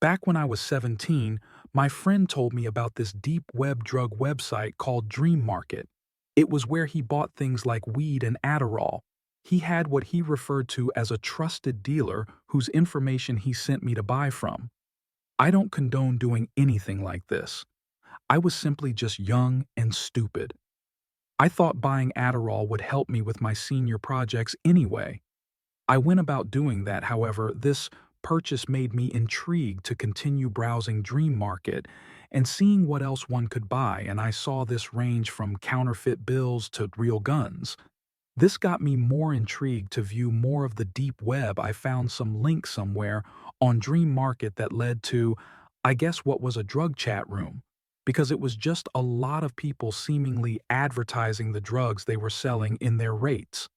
Back when I was 17, my friend told me about this deep web drug website called Dream Market. It was where he bought things like weed and Adderall. He had what he referred to as a trusted dealer whose information he sent me to buy from. I don't condone doing anything like this. I was simply just young and stupid. I thought buying Adderall would help me with my senior projects anyway. I went about doing that, however, this purchase made me intrigued to continue browsing Dream Market and seeing what else one could buy, and I saw this range from counterfeit bills to real guns. This got me more intrigued to view more of the deep web. I found some link somewhere on Dream Market that led to, I guess, what was a drug chat room, because it was just a lot of people seemingly advertising the drugs they were selling in their rates.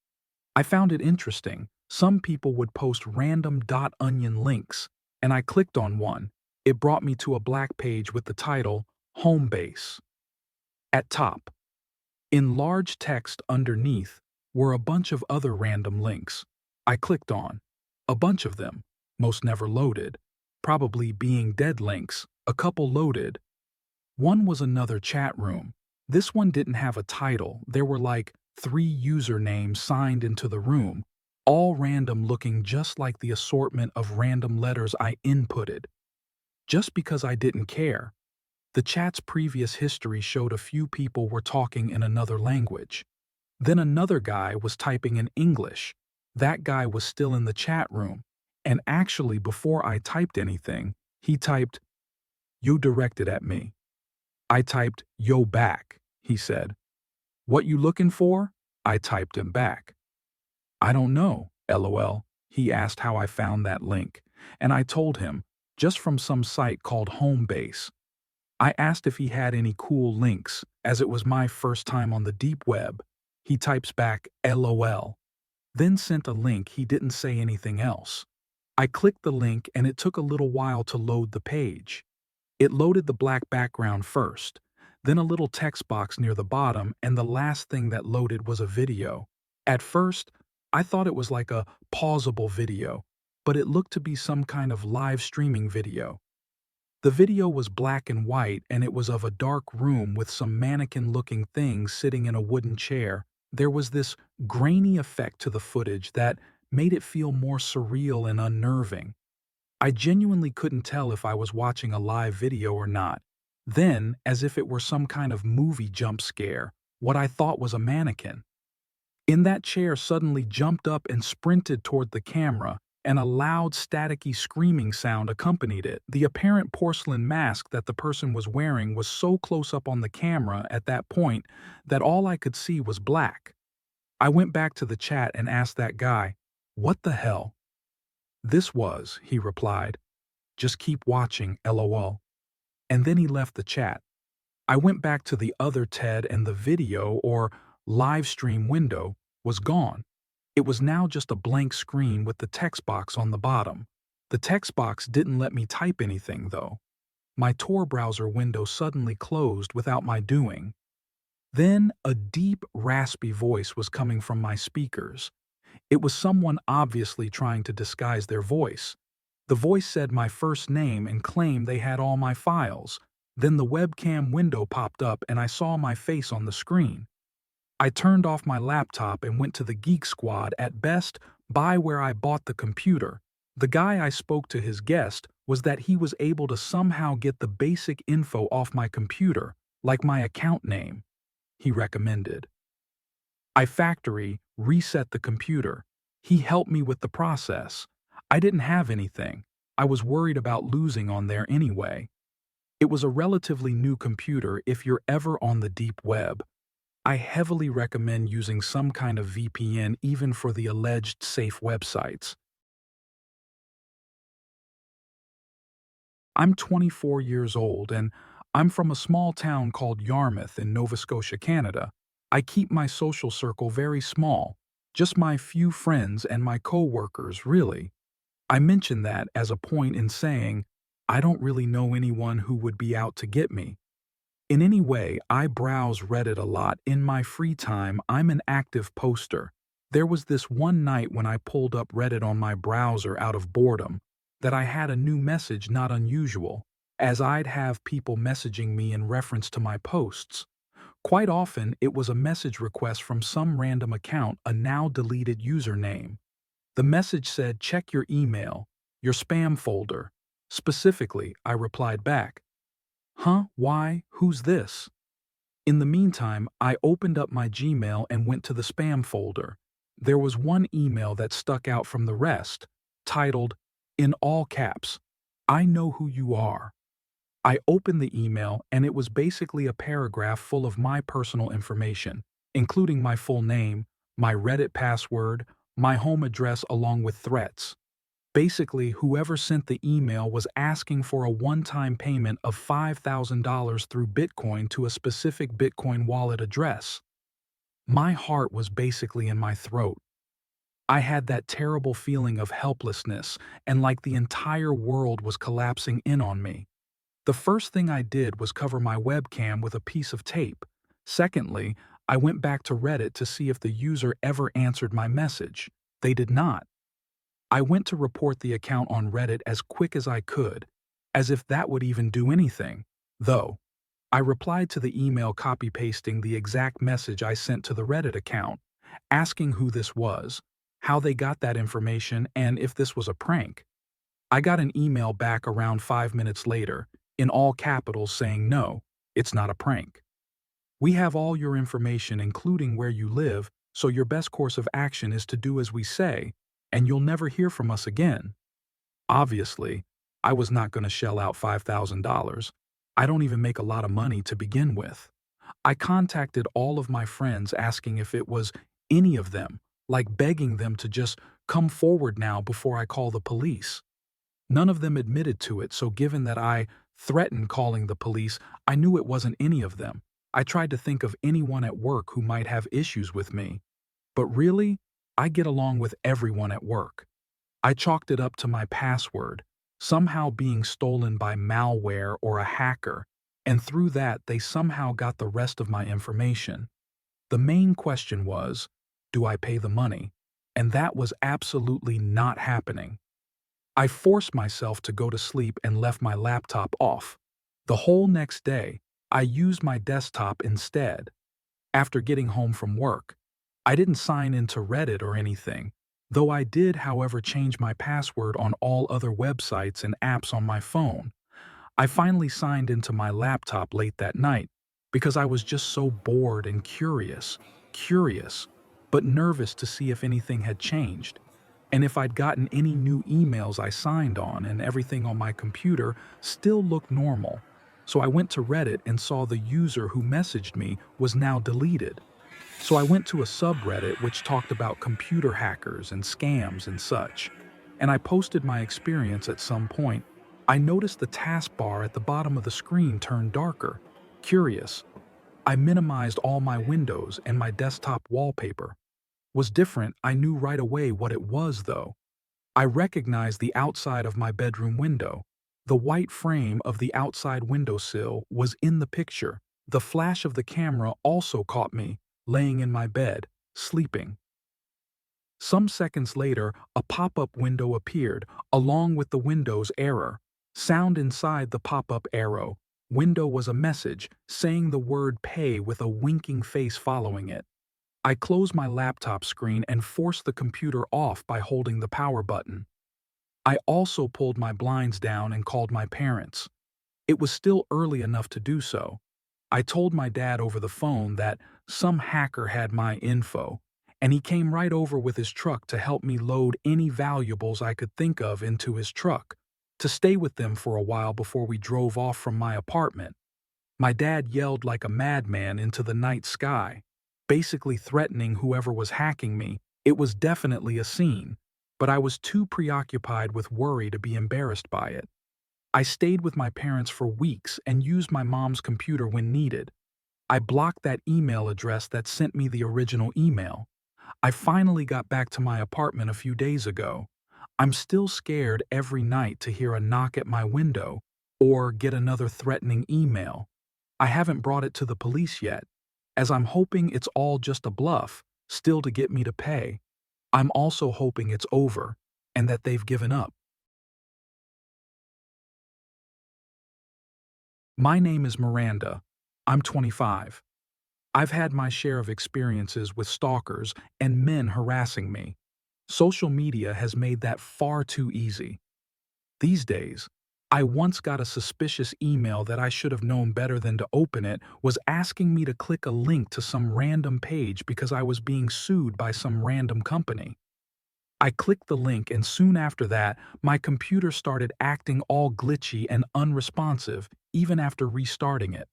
I found it interesting. Some people would post random .onion links, and I clicked on one. It brought me to a black page with the title, Homebase. At top, in large text underneath, were a bunch of other random links. I clicked on a bunch of them, most never loaded, probably being dead links, a couple loaded. One was another chat room. This one didn't have a title. There were like 3 usernames signed into the room, all random, looking just like the assortment of random letters I inputted. Just because I didn't care. The chat's previous history showed a few people were talking in another language. Then another guy was typing in English. That guy was still in the chat room, and actually before I typed anything, he typed, "You directed at me." I typed, "Yo back," he said. "What you looking for?" I typed him back. "I don't know, LOL." He asked how I found that link, and I told him, just from some site called Homebase. I asked if he had any cool links, as it was my first time on the deep web. He types back, LOL. Then sent a link. He didn't say anything else. I clicked the link and it took a little while to load the page. It loaded the black background first, then a little text box near the bottom, and the last thing that loaded was a video. At first, I thought it was like a pausable video, but it looked to be some kind of live streaming video. The video was black and white, and it was of a dark room with some mannequin-looking things sitting in a wooden chair. There was this grainy effect to the footage that made it feel more surreal and unnerving. I genuinely couldn't tell if I was watching a live video or not. Then, as if it were some kind of movie jump scare, what I thought was a mannequin in that chair suddenly jumped up and sprinted toward the camera, and a loud, staticky screaming sound accompanied it. The apparent porcelain mask that the person was wearing was so close up on the camera at that point that all I could see was black. I went back to the chat and asked that guy, "What the hell?" "This was," he replied. "Just keep watching, LOL." And then he left the chat. I went back to the other TED, and the video, or live stream window, was gone. It was now just a blank screen with the text box on the bottom. The text box didn't let me type anything, though. My Tor browser window suddenly closed without my doing. Then a deep, raspy voice was coming from my speakers. It was someone obviously trying to disguise their voice. The voice said my first name and claimed they had all my files. Then the webcam window popped up and I saw my face on the screen. I turned off my laptop and went to the Geek Squad, at best, by where I bought the computer. The guy I spoke to, his guest, was that he was able to somehow get the basic info off my computer, like my account name. He recommended I factory reset the computer. He helped me with the process. I didn't have anything. I was worried about losing on there anyway. It was a relatively new computer if you're ever on the deep web. I heavily recommend using some kind of VPN even for the alleged safe websites. I'm 24 years old and I'm from a small town called Yarmouth in Nova Scotia, Canada. I keep my social circle very small, just my few friends and my co-workers, really. I mention that as a point in saying I don't really know anyone who would be out to get me. In any way, I browse Reddit a lot. In my free time, I'm an active poster. There was this one night when I pulled up Reddit on my browser out of boredom. that I had a new message not unusual, as I'd have people messaging me in reference to my posts. Quite often, it was a message request from some random account, a now deleted username. The message said, "Check your email, your spam folder." Specifically, I replied back, "Huh? Why? Who's this?" In the meantime, I opened up my Gmail and went to the spam folder. There was one email that stuck out from the rest, titled, in all caps, "I know who you are." I opened the email and it was basically a paragraph full of my personal information, including my full name, my Reddit password, my home address, along with threats. Basically, whoever sent the email was asking for a one-time payment of $5,000 through Bitcoin to a specific Bitcoin wallet address. My heart was basically in my throat. I had that terrible feeling of helplessness and like the entire world was collapsing in on me. The first thing I did was cover my webcam with a piece of tape. Secondly, I went back to Reddit to see if the user ever answered my message. They did not. I went to report the account on Reddit as quick as I could, as if that would even do anything. Though, I replied to the email copy-pasting the exact message I sent to the Reddit account, asking who this was, how they got that information, and if this was a prank. I got an email back around 5 minutes later, in all capitals saying no, it's not a prank. We have all your information including where you live, so your best course of action is to do as we say, and you'll never hear from us again. Obviously, I was not going to shell out $5,000. I don't even make a lot of money to begin with. I contacted all of my friends asking if it was any of them, like begging them to just come forward now before I call the police. None of them admitted to it, so given that I threatened calling the police, I knew it wasn't any of them. I tried to think of anyone at work who might have issues with me. But really, I get along with everyone at work. I chalked it up to my password, somehow being stolen by malware or a hacker, and through that they somehow got the rest of my information. The main question was, do I pay the money? And that was absolutely not happening. I forced myself to go to sleep and left my laptop off. The whole next day, I used my desktop instead. After getting home from work, I didn't sign into Reddit or anything, though I did, however, change my password on all other websites and apps on my phone. I finally signed into my laptop late that night because I was just so bored and curious, but nervous to see if anything had changed. And if I'd gotten any new emails I signed on, and everything on my computer still looked normal. So I went to Reddit and saw the user who messaged me was now deleted. So I went to a subreddit which talked about computer hackers and scams and such. And I posted my experience. At some point, I noticed the taskbar at the bottom of the screen turned darker. Curious, I minimized all my windows and my desktop wallpaper was different. I knew right away what it was, though. I recognized the outside of my bedroom window. The white frame of the outside windowsill was in the picture. The flash of the camera also caught me, laying in my bed, sleeping. Some seconds later, a pop-up window appeared, along with the Windows error. Sound inside the pop-up arrow window was a message saying the word pay with a winking face following it. I closed my laptop screen and forced the computer off by holding the power button. I also pulled my blinds down and called my parents. It was still early enough to do so. I told my dad over the phone that some hacker had my info, and he came right over with his truck to help me load any valuables I could think of into his truck, to stay with them for a while before we drove off from my apartment. My dad yelled like a madman into the night sky, basically threatening whoever was hacking me. It was definitely a scene, but I was too preoccupied with worry to be embarrassed by it. I stayed with my parents for weeks and used my mom's computer when needed. I blocked that email address that sent me the original email. I finally got back to my apartment a few days ago. I'm still scared every night to hear a knock at my window or get another threatening email. I haven't brought it to the police yet, as I'm hoping it's all just a bluff, still to get me to pay. I'm also hoping it's over and that they've given up. My name is Miranda. I'm 25. I've had my share of experiences with stalkers and men harassing me. Social media has made that far too easy. These days, I once got a suspicious email that I should have known better than to open it was asking me to click a link to some random page because I was being sued by some random company. I clicked the link and soon after that, my computer started acting all glitchy and unresponsive even after restarting it.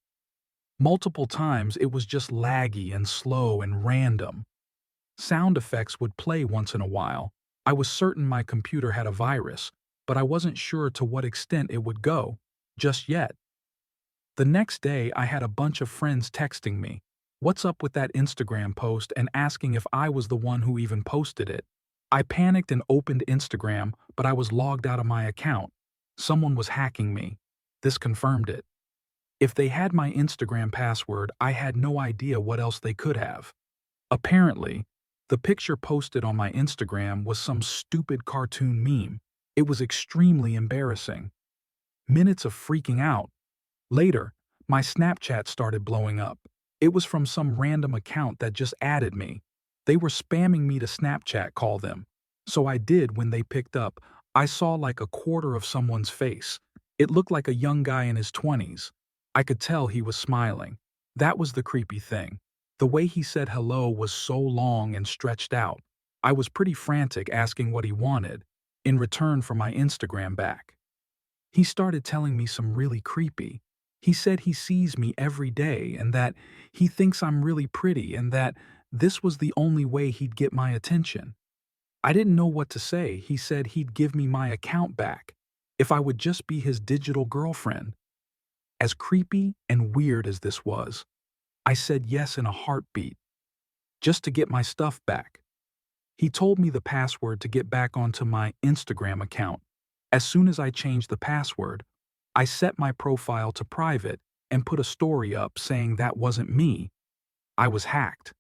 Multiple times it was just laggy and slow and random. Sound effects would play once in a while. I was certain my computer had a virus, but I wasn't sure to what extent it would go, just yet. The next day, I had a bunch of friends texting me, "What's up with that Instagram post?" and asking if I was the one who even posted it. I panicked and opened Instagram, but I was logged out of my account. Someone was hacking me. This confirmed it. If they had my Instagram password, I had no idea what else they could have. Apparently, the picture posted on my Instagram was some stupid cartoon meme. It was extremely embarrassing. Minutes of freaking out. Later, my Snapchat started blowing up. It was from some random account that just added me. They were spamming me to Snapchat call them. So I did when they picked up. I saw like a quarter of someone's face. It looked like a young guy in his 20s. I could tell he was smiling. That was the creepy thing. The way he said hello was so long and stretched out. I was pretty frantic asking what he wanted in return for my Instagram back. He started telling me some really creepy. He said he sees me every day and that he thinks I'm really pretty and that this was the only way he'd get my attention. I didn't know what to say. He said he'd give me my account back if I would just be his digital girlfriend. As creepy and weird as this was, I said yes in a heartbeat, just to get my stuff back. He told me the password to get back onto my Instagram account. As soon as I changed the password, I set my profile to private and put a story up saying that wasn't me. I was hacked.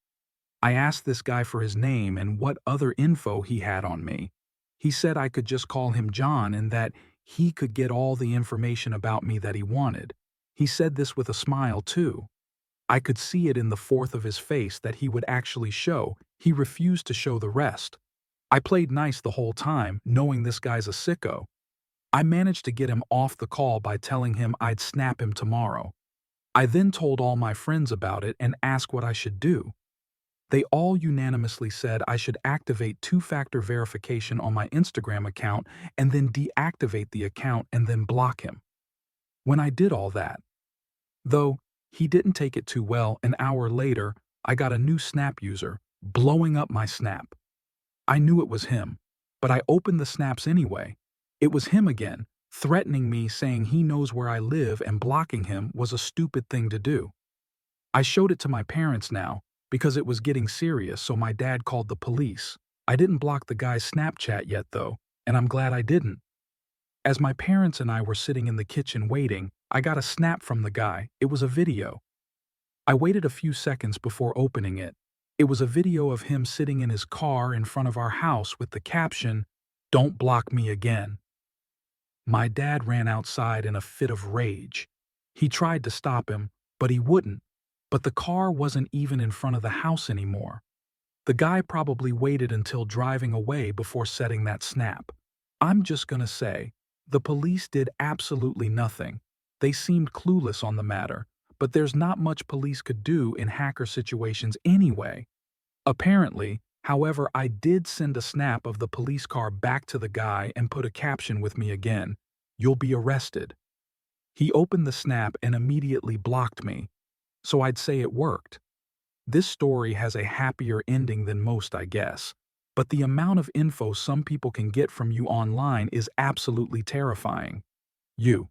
I asked this guy for his name and what other info he had on me. He said I could just call him John and that he could get all the information about me that he wanted. He said this with a smile, too. I could see it in the fourth of his face that he would actually show. He refused to show the rest. I played nice the whole time, knowing this guy's a sicko. I managed to get him off the call by telling him I'd snap him tomorrow. I then told all my friends about it and asked what I should do. They all unanimously said I should activate two-factor verification on my Instagram account and then deactivate the account and then block him. When I did all that, though he didn't take it too well, an hour later, I got a new Snap user, blowing up my Snap. I knew it was him, but I opened the snaps anyway. It was him again, threatening me, saying he knows where I live and blocking him was a stupid thing to do. I showed it to my parents now because it was getting serious, so my dad called the police. I didn't block the guy's Snapchat yet, though, and I'm glad I didn't. As my parents and I were sitting in the kitchen waiting, I got a snap from the guy. It was a video. I waited a few seconds before opening it. It was a video of him sitting in his car in front of our house with the caption, "Don't block me again." My dad ran outside in a fit of rage. He tried to stop him, but he wouldn't. But the car wasn't even in front of the house anymore. The guy probably waited until driving away before setting that snap. I'm just gonna say, the police did absolutely nothing. They seemed clueless on the matter, but there's not much police could do in hacker situations anyway. Apparently, however, I did send a snap of the police car back to the guy and put a caption with me again, "You'll be arrested." He opened the snap and immediately blocked me, so I'd say it worked. This story has a happier ending than most, I guess, but the amount of info some people can get from you online is absolutely terrifying. You